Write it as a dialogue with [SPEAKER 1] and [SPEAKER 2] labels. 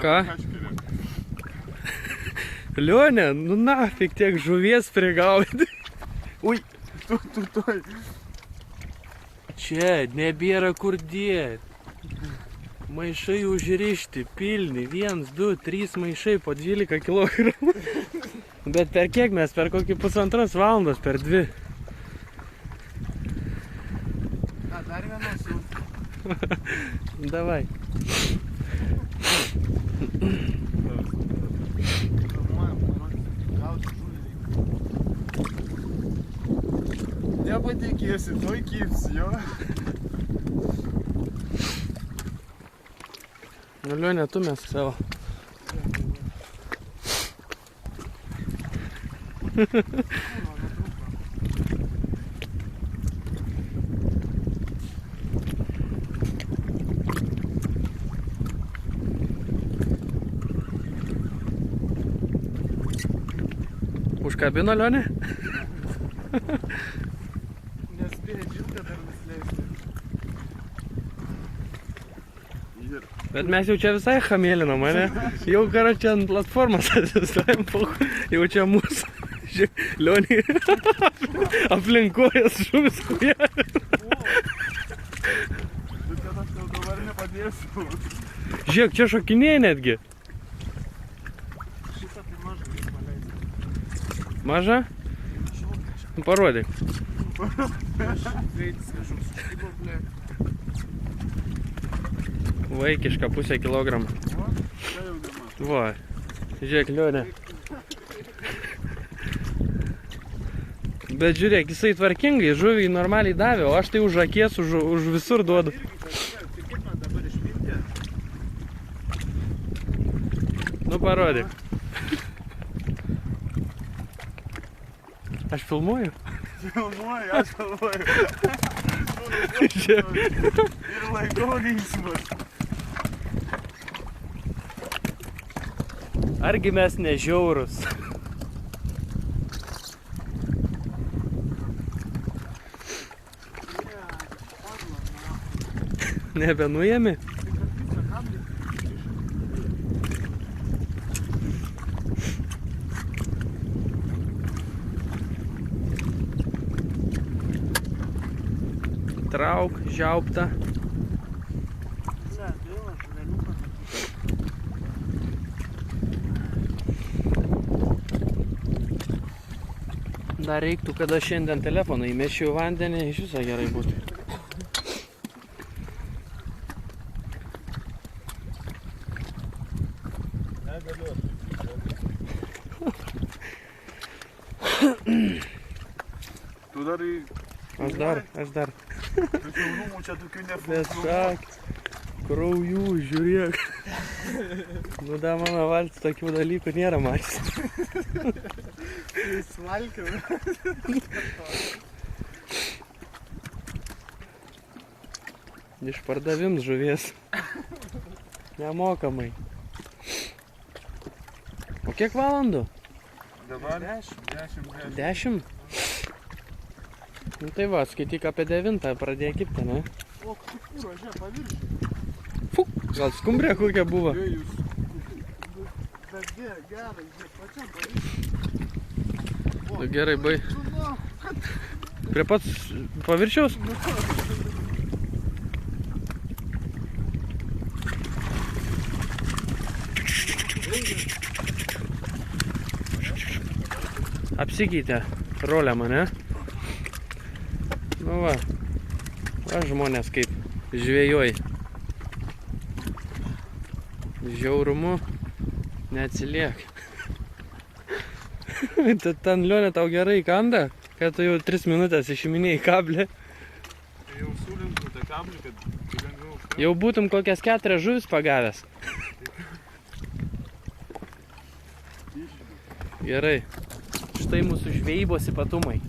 [SPEAKER 1] Ką? Lionė, nu nafik tiek žuvies prigaudai. Ui,
[SPEAKER 2] tu.
[SPEAKER 1] Čia nebėra kur dėti. Maišai užrišti, pilni, 1, 2, 3 maišai po 12 kg. Bet per kiek mes? Per kokį 1,5 valandos, per 2.
[SPEAKER 2] Dar vienas jau.
[SPEAKER 1] Davai.
[SPEAKER 2] Nepatikėsi, tuoj kibs, jo.
[SPEAKER 1] Nu, Lionė, tu mes savo. Užkabino, Lionė?
[SPEAKER 2] Nespėja džilką dar nusileisti.
[SPEAKER 1] Bet mes jau čia visai chamėlinom, ane? Jau karo čia ant platformos atsistojam, jau čia mūsų. Lionė aplinkojas žuvis kujelė.
[SPEAKER 2] Bet kad aš tau dabar nepadėsiu.
[SPEAKER 1] Žiūrėk, čia šokinėja netgi.
[SPEAKER 2] Šitą tai mažą reikia paleisti.
[SPEAKER 1] Maža? Parodyk.
[SPEAKER 2] Greitis kažkoks užkibo, ble.
[SPEAKER 1] Vaikiška, 0,5 kilogramų.
[SPEAKER 2] O, čia jau nemažai.
[SPEAKER 1] Va, žiūrėk, Lionė. Bet žiūrėk, jisai tvarkingai žuvį normaliai davė, o aš tai už akies, už visur duodu.
[SPEAKER 2] Tai kaip man dabar išminti?
[SPEAKER 1] Nu, parodyk. Aš filmuoju?
[SPEAKER 2] Filmuoju, aš filmuoju.
[SPEAKER 1] Žiūrėk.
[SPEAKER 2] Ir laikau linksmas.
[SPEAKER 1] Argi mes nežiaurus? Nebenuėmi? Trauk, žiauptą. Dar reiktų, kada šiandien telefoną įmešiu į vandenį, iš viso gerai būtų.
[SPEAKER 2] Tu dar į...
[SPEAKER 1] Aš dar.
[SPEAKER 2] Tokių rūmų čia tokių nefunkcionuoja.
[SPEAKER 1] Besak, kraujų, žiūrėk. Nu da mano valtis tokių dalykų nėra matęs.
[SPEAKER 2] Smalkiau.
[SPEAKER 1] Išpardavims žuvies. Nemokamai. O kiek valandų?
[SPEAKER 2] Dabar 10.
[SPEAKER 1] 10? Nu tai va, skaityk apie 9 pradėjo kipti, ne?
[SPEAKER 2] O, kūro, žiūrėk, paviršių.
[SPEAKER 1] Fuk, gal skumbrė kokia buvo?
[SPEAKER 2] Jūs. Bet gerai, žiūrėk, pačiam paviršių.
[SPEAKER 1] Nu gerai, bai. Prie pats paviršiaus? Apsikeitė rolę mane. Nu va, žmonės kaip žvejoj. Žiaurumu neatsiliek. Ten Lionė tau gerai kanda, kad tu jau 3 minutės išiminėjai kablį.
[SPEAKER 2] Tai jau sulintų tą kablį, kad lengviau.
[SPEAKER 1] Jau būtum kokias 4 žuvis pagavęs. Gerai. Štai mūsų žvejybos ypatumai.